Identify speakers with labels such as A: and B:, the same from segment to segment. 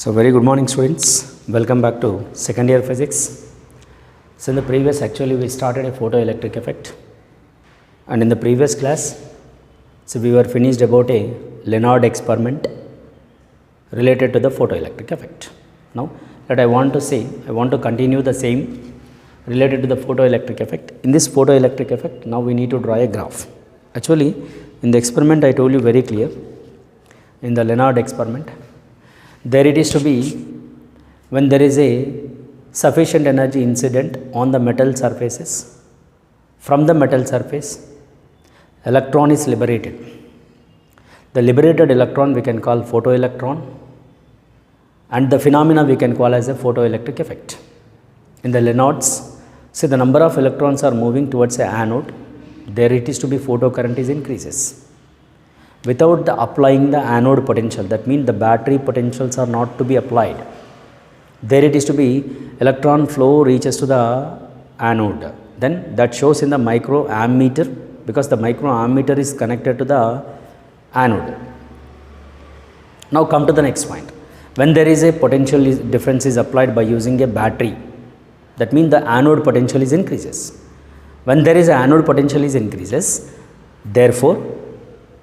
A: So very good morning students, welcome back to second year physics. So in the previous actually we started a photoelectric effect, and in the previous class so we were finished about a Lenard experiment related to the photoelectric effect. Now that I want to continue the same related to the photoelectric effect. In this photoelectric effect now we need to draw a graph. Actually in the experiment I told you very clear, in the Lenard experiment there it is to be when there is a sufficient energy incident on the metal surfaces. From the metal surface electron is liberated. The liberated electron we can call photoelectron, and the phenomena we can call as a photoelectric effect. In the Lenards, see the number of electrons are moving towards a anode, there it is to be photocurrent is increases. Without the applying the anode potential, that means the battery potentials are not to be applied, there it is to be electron flow reaches to the anode. Then that shows in the microammeter, because the microammeter is connected to the anode. Now come to the next point. When there is a potential difference is applied by using a battery, that means the anode potential is increases. When there is a anode potential is increases, therefore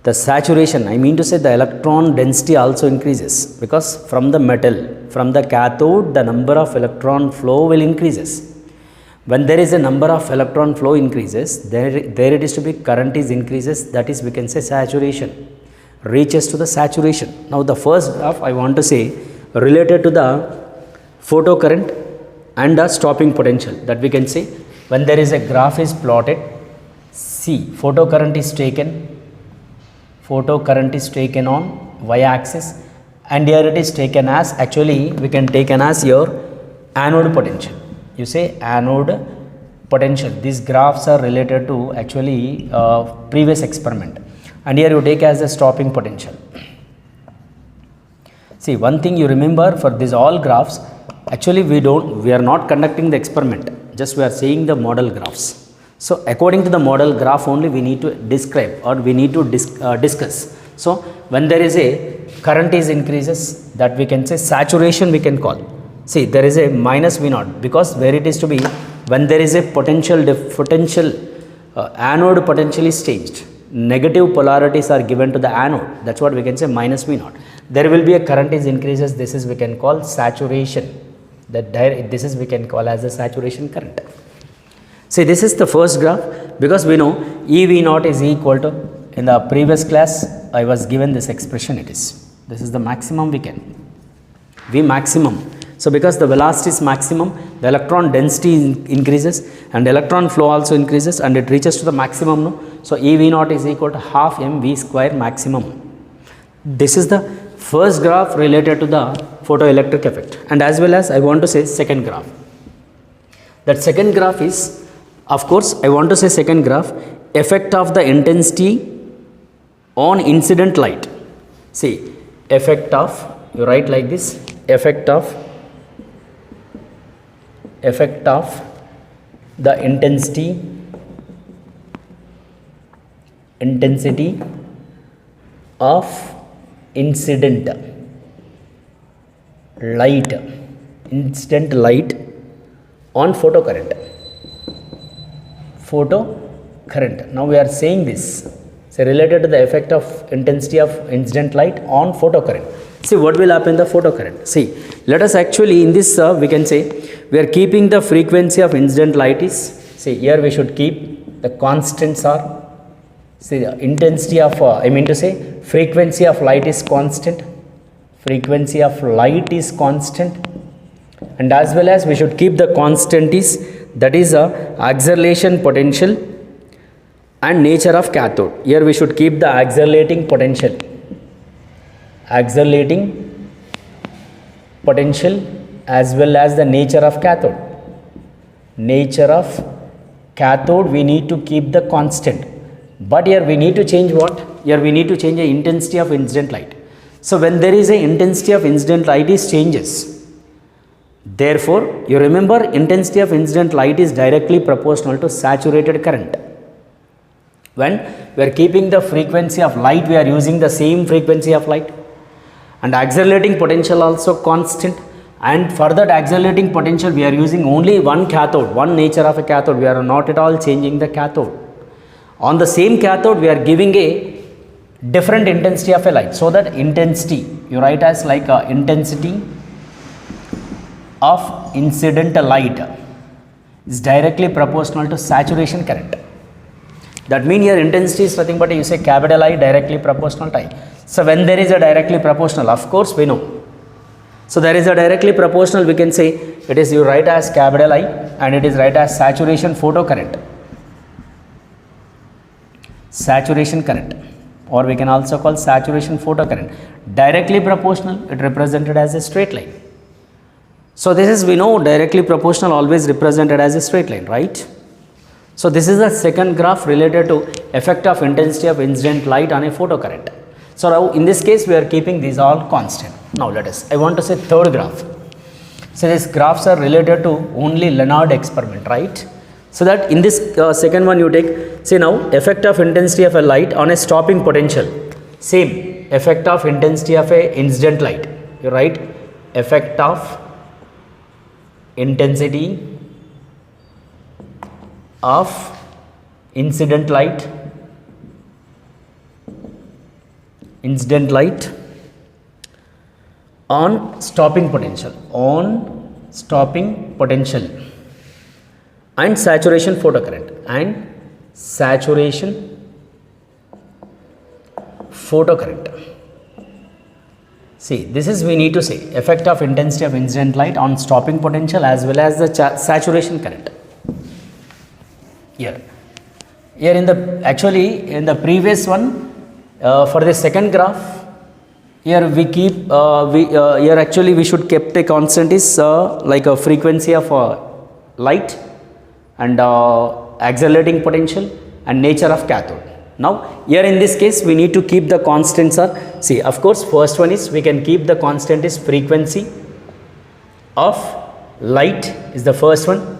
A: the saturation, I mean to say the electron density also increases, because from the metal, from the cathode, the number of electron flow will increases. When there is a number of electron flow increases, there it is to be current is increases, that is we can say saturation, reaches to the saturation. Now the first graph I want to say related to the photocurrent and the stopping potential, that we can say when there is a graph is plotted, see photocurrent is taken on y-axis, and here it is taken as, actually we can take as your anode potential. You say anode potential. These graphs are related to actually previous experiment, and here you take as a stopping potential. See, one thing you remember for these all graphs, actually we are not conducting the experiment, just we are seeing the model graphs. So according to the model graph only we need to describe, or we need to discuss. So when there is a current is increases, that we can say saturation we can call. See, there is a minus V naught, because where it is to be when there is a anode potential is changed, negative polarities are given to the anode, that's what we can say minus V naught. There will be a current is increases, this is we can call saturation, this is we can call as a saturation current. See, this is the first graph, because we know EV naught is equal to, in the previous class I was given this expression, this is the maximum we can, V maximum. So because the velocity is maximum, the electron density increases and electron flow also increases, and it reaches to the maximum. No? So EV naught is equal to half mv square maximum. This is the first graph related to the photoelectric effect, and as well as I want to say second graph. That second graph is, of course I want to say second graph, effect of the intensity on incident light. See, effect of, you write like this, effect of the intensity of incident light on photocurrent. Now we are saying this, so related to the effect of intensity of incident light on photocurrent. See what will happen in the photocurrent. See, let us actually in this we can say we are keeping the frequency of incident light is, see here we should keep the constants are, see the intensity of I mean to say frequency of light is constant, and as well as we should keep the constant is, that is a acceleration potential and nature of cathode. Here we should keep the accelerating potential as well as the nature of cathode. We need to keep the constant, but here we need to change what? Here we need to change the intensity of incident light. So when there is a intensity of incident light is changes, therefore you remember intensity of incident light is directly proportional to saturated current. When we are keeping the frequency of light, we are using the same frequency of light. and accelerating potential also constant. And for that accelerating potential we are using only one cathode, one nature of a cathode. We are not at all changing the cathode. On the same cathode we are giving a different intensity of a light. So that intensity you write as like a intensity of incident light is directly proportional to saturation current. That means your intensity is nothing but you say capital I directly proportional to I. So when there is a directly proportional, of course we know. So there is a directly proportional, we can say it is you write as capital I and it is write as saturation photocurrent. Saturation current, or we can also call saturation photocurrent. Directly proportional, it represented as a straight line. So this is, we know directly proportional always represented as a straight line, right? So this is the second graph related to effect of intensity of incident light on a photocurrent. So now in this case we are keeping these all constant. Now let us, I want to say third graph. So these graphs are related to only Lenard experiment, right? So that in this second one you take, say now effect of intensity of a light on a stopping potential. Same effect of intensity of a incident light. You write effect of intensity of incident light on stopping potential, and saturation photocurrent, See, this is we need to say effect of intensity of incident light on stopping potential as well as the saturation current. Here in the, actually in the previous one, for the second graph, here we keep, here actually we should keep a constant is like a frequency of light and accelerating potential and nature of cathode. Now here in this case we need to keep the constants are, see of course first one is we can keep the constant is frequency of light is the first one,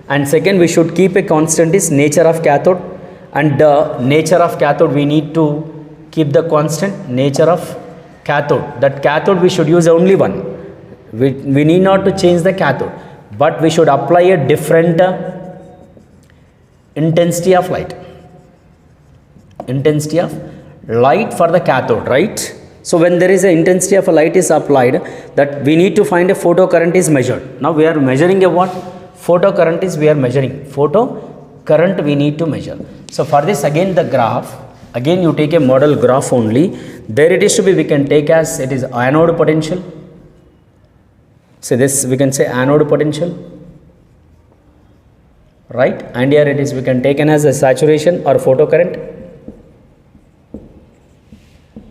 A: and second we should keep a constant is nature of cathode, and nature of cathode we need to keep the constant nature of cathode. That cathode we should use only one, we need not to change the cathode, but we should apply a different intensity of light for the cathode, right? So when there is an intensity of a light is applied, that we need to find a photocurrent is measured. Now we are measuring a what? Photocurrent is we are measuring. Photocurrent we need to measure. So for this again the graph, again you take a model graph only. There it is to be, we can take as it is anode potential. So this we can say anode potential, right? And here it is we can take as a saturation or photocurrent,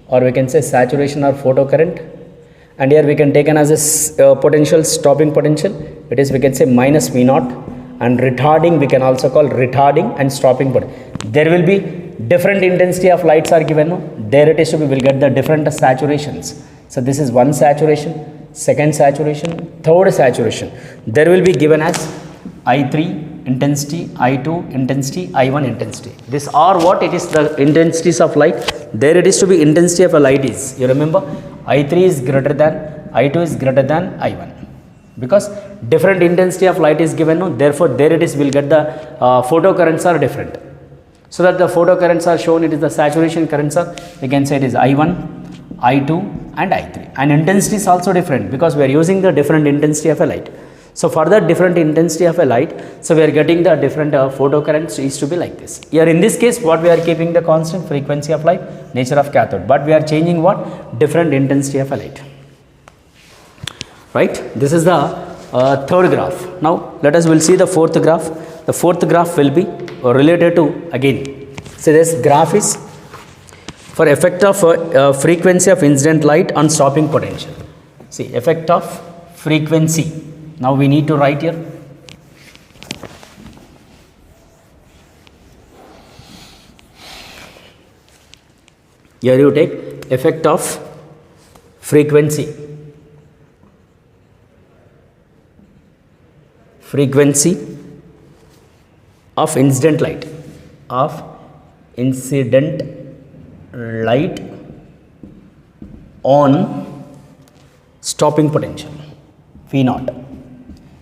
A: or we can say saturation or photocurrent, and here we can take as a potential, stopping potential, it is we can say minus V naught, and retarding we can also call retarding and stopping potential. There will be different intensity of lights are given, no? There it is to be, we will get the different saturations. So this is one saturation, second saturation, third saturation. There will be given as I3 intensity, I2 intensity, I1 intensity. These are what it is the intensities of light. There it is to be intensity of a light is, you remember, I3 is greater than, I2 is greater than I1, because different intensity of light is given, no? Therefore there it is we will get the photocurrents are different. So that the photocurrents are shown, it is the saturation currents are, we can say it is I1, I2 and I3, and intensity is also different because we are using the different intensity of a light. So for that different intensity of a light, so we are getting the different photocurrents is to be like this. Here in this case what we are keeping the constant frequency of light, nature of cathode, but we are changing what? Different intensity of a light, right? This is the third graph. Now let us will see the fourth graph. The fourth graph will be related to, again, so this graph is for effect of frequency of incident light on stopping potential. See, effect of frequency. Now we need to write here. Here you take effect of frequency. Frequency of incident light. On stopping potential V naught.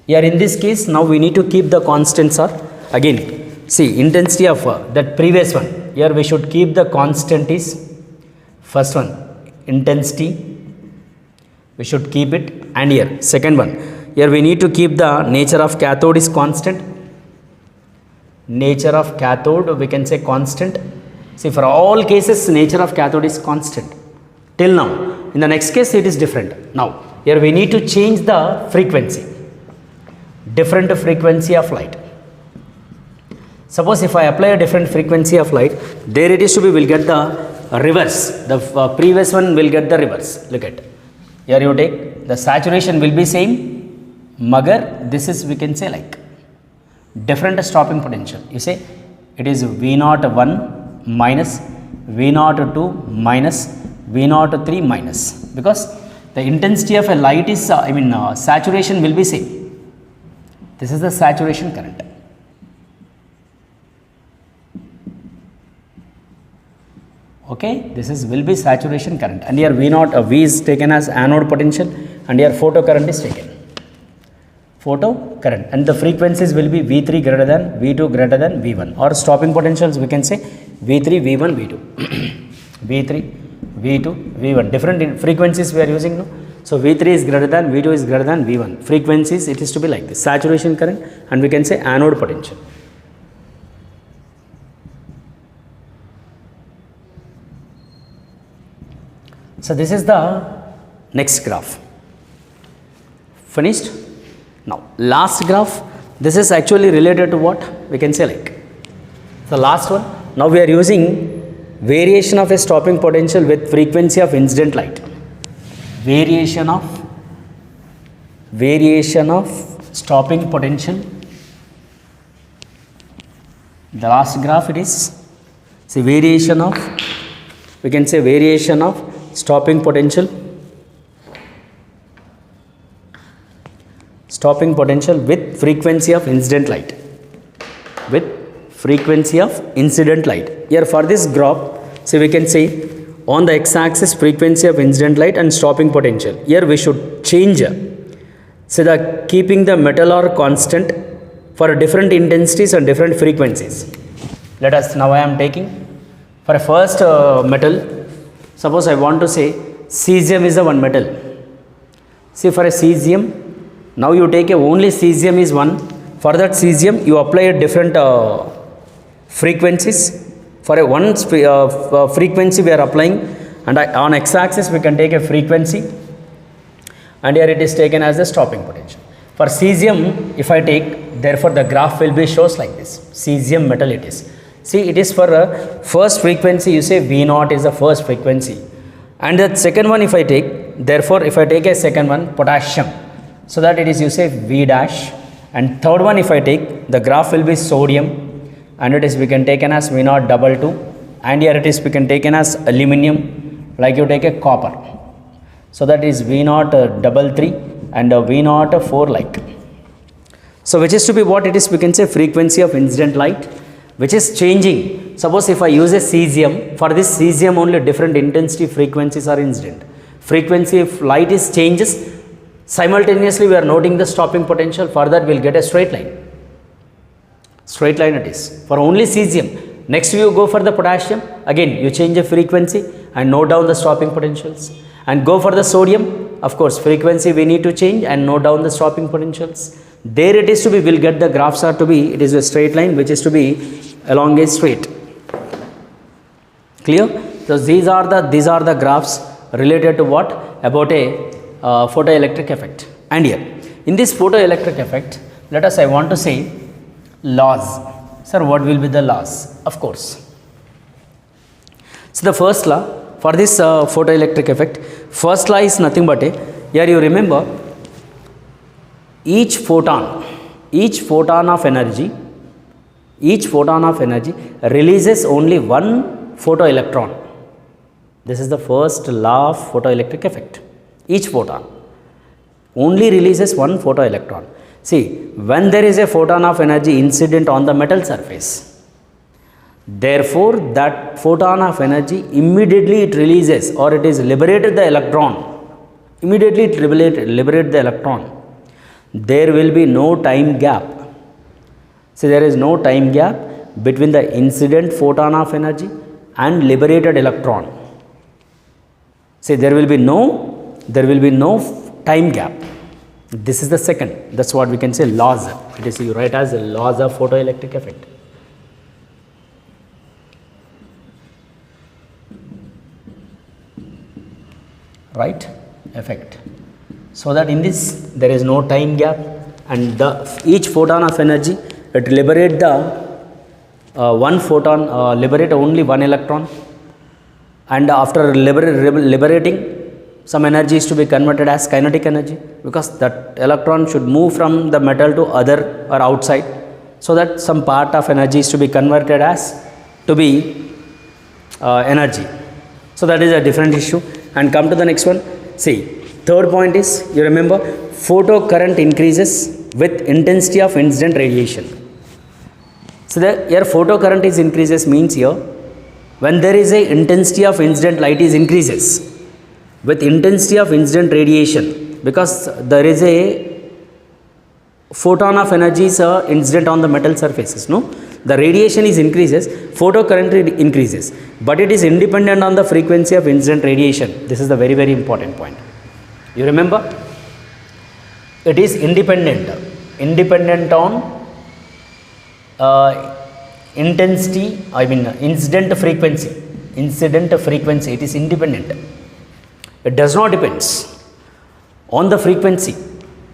A: Here in this case, now we need to keep the constants are again. See, intensity of that previous one. Here we should keep the constant is first one intensity. We should keep it, and here second one. Here we need to keep the nature of cathode is constant. Nature of cathode we can say constant. See, for all cases nature of cathode is constant till now. In the next case it is different. Now here we need to change the frequency, different frequency of light. Suppose if I apply a different frequency of light, there it is to be will get the reverse. The previous one will get the reverse. Look at here, you take the saturation will be same, magar this is we can say like different stopping potential. You say it is V01 minus V02 minus V03 minus, because the intensity of a light is saturation will be same. This is the saturation current. Okay, this is will be saturation current, and here V0 V is taken as anode potential, and here photo current is taken. Photo current, and the frequencies will be V3 greater than V2 greater than V1, or stopping potentials we can say V3 V1 V2 V3 V2 V1, different frequencies we are using, no? So V3 is greater than V2 is greater than V1. Frequencies it is to be like this, saturation current, and we can say anode potential. So this is the next graph. Finished? Now last graph, this is actually related to what we can say like the last one. Now we are using variation of a stopping potential with frequency of incident light. Variation of stopping potential. The last graph it is, see, variation of, we can say variation of stopping potential. Stopping potential with frequency of incident light. With frequency of incident light. Here for this graph, so we can say on the x-axis frequency of incident light and stopping potential. Here we should change, so that keeping the metal or constant for different intensities and different frequencies. Let us now I am taking for a first metal. Suppose I want to say cesium is the one metal. See, for a cesium, now you take a only cesium is one. For that cesium you apply a different frequencies. For a one frequency we are applying, and on x-axis we can take a frequency, and here it is taken as the stopping potential. For cesium if I take, therefore the graph will be shows like this. Cesium metal it is. See, it is for first frequency, you say V0 is the first frequency, and the second one if I take, therefore if I take a second one potassium, so that it is you say V dash, and third one if I take, the graph will be sodium, and it is we can taken as V0 double 2, and here it is we can taken as aluminum, like you take a copper, so that is V0 double 3 and V0 4 like. So which is to be what it is we can say frequency of incident light, which is changing. Suppose if I use a cesium, for this cesium only different intensity frequencies are incident. Frequency of light is changes, simultaneously we are noting the stopping potential. For that we will get a straight line. Straight line it is for only cesium. Next you go for the potassium, again you change the frequency and note down the stopping potentials, and go for the sodium, of course frequency we need to change and note down the stopping potentials. There it is to be, will get the graphs are to be, it is a straight line which is to be along a straight. Clear? So these are the graphs related to what? About a photoelectric effect. And here in this photoelectric effect, let us I want to say laws. Sir, what will be the laws? Of course. So the first law for this photoelectric effect, first law is nothing but here you remember, each photon of energy releases only one photoelectron. This is the first law of photoelectric effect. Each photon only releases one photoelectron. See, when there is a photon of energy incident on the metal surface, therefore that photon of energy immediately it releases, or it is liberated the electron immediately it liberate the electron. There will be no time gap. So there is no time gap between the incident photon of energy and liberated electron. See, there will be no time gap. This is the second. That's what we can say laws. It is you write as laws of photoelectric effect. Right? Effect. So that in this there is no time gap, and each photon of energy, it liberate the one photon, liberate only one electron, and after liberating, some energy is to be converted as kinetic energy, because that electron should move from the metal to other or outside, so that some part of energy is to be converted as to be energy. So that is a different issue. And come to the next one. See, third point is, you remember, photocurrent increases with intensity of incident radiation. So here photocurrent is increases means here when there is a intensity of incident light is increases with intensity of incident radiation, because there is a photon of energy is incident on the metal surfaces, no? The radiation is increases, photocurrent increases, but it is independent on the frequency of incident radiation. This is the very, very important point. You remember? It is independent on intensity, incident frequency, it is independent. It does not depends on the frequency,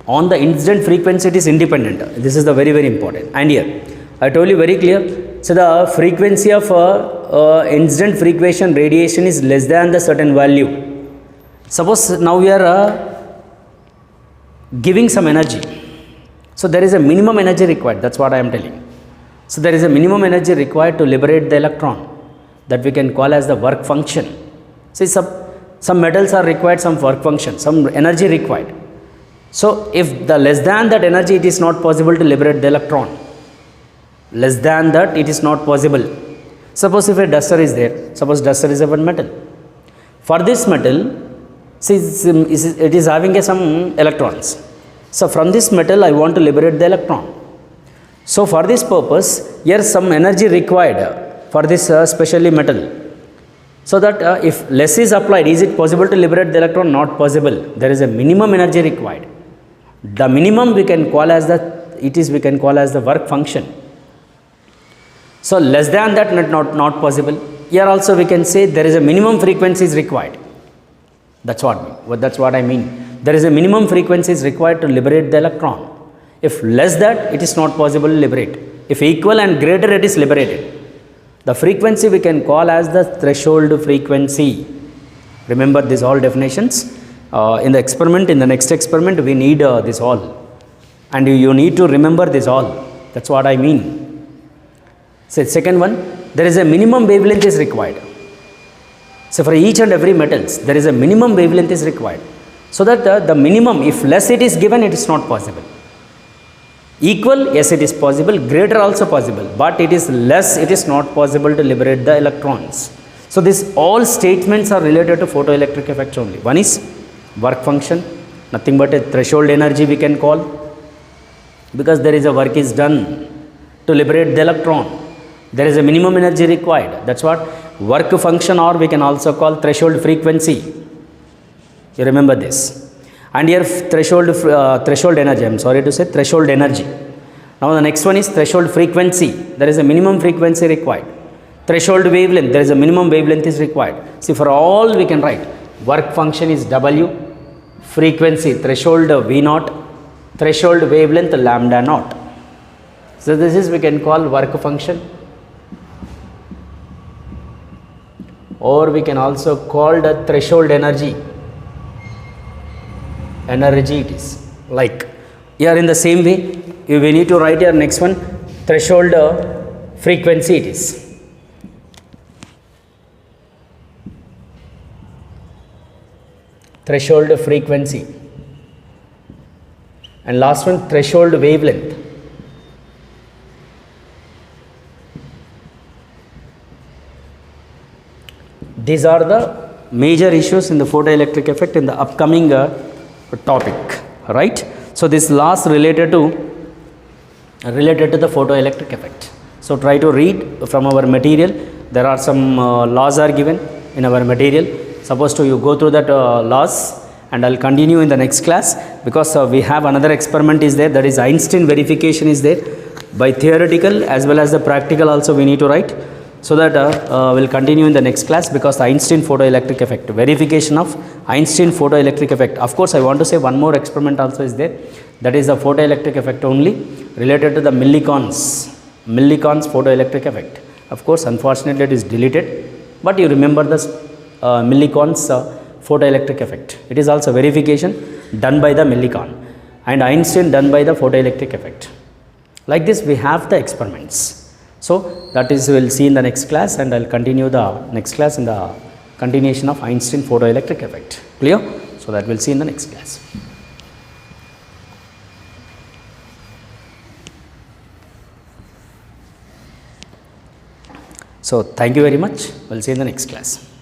A: on the incident frequency, it is independent. This is the very, very important. And here I told you very clear. So the frequency of incident frequency radiation is less than the certain value. Suppose now we are giving some energy. So there is a minimum energy required. That's what I am telling. So there is a minimum energy required to liberate the electron, that we can call as the work function. See, some metals are required, some work function, some energy required. So if the less than that energy, it is not possible to liberate the electron. Less than that, it is not possible. Suppose if a duster is there, suppose duster is a one metal. For this metal, see, it is having some electrons. So from this metal, I want to liberate the electron. So for this purpose, here some energy required for this specially metal. So that if less is applied, is it possible to liberate the electron? Not possible. There is a minimum energy required. The minimum we can call as the work function. So less than that, not possible. Here also we can say there is a minimum frequency is required. That's what I mean. There is a minimum frequency is required to liberate the electron. If less that, it is not possible to liberate. If equal and greater, it is liberated. The frequency we can call as the threshold frequency. Remember these all definitions. In the next experiment, we need this all. And you need to remember this all. That's what I mean. So second one, there is a minimum wavelength is required. So for each and every metals, there is a minimum wavelength is required. So that the minimum, if less it is given, it is not possible. Equal, yes, it is possible. Greater also possible. But it is less, it is not possible to liberate the electrons. So these all statements are related to photoelectric effects only. One is work function, nothing but a threshold energy we can call, because there is a work is done to liberate the electron. There is a minimum energy required. That's what work function, or we can also call threshold frequency. You remember this. And here threshold energy, I am sorry to say threshold energy. Now the next one is threshold frequency. There is a minimum frequency required. Threshold wavelength, there is a minimum wavelength is required. See, for all we can write work function is W, frequency threshold V naught, threshold wavelength lambda naught. So this is we can call work function, or we can also call the threshold energy. It is like here in the same way we need to write here next one threshold frequency it is. Threshold frequency, and last one threshold wavelength. These are the major issues in the photoelectric effect in the upcoming topic, right? So this laws related to the photoelectric effect. So try to read from our material. There are some laws are given in our material. Suppose to you go through that laws, and I'll continue in the next class, because we have another experiment is there, that is Einstein verification is there. By theoretical as well as the practical also we need to write. So that we'll continue in the next class, because the Einstein photoelectric effect, verification of Einstein photoelectric effect. Of course, I want to say one more experiment also is there, that is the photoelectric effect only related to the Millikan's photoelectric effect. Of course, unfortunately it is deleted, but you remember the Millikan's photoelectric effect. It is also verification done by the Millikan, and Einstein done by the photoelectric effect. Like this we have the experiments. So that is we will see in the next class, and I will continue the next class in the continuation of Einstein photoelectric effect. Clear? So that we will see in the next class. So thank you very much. We will see in the next class.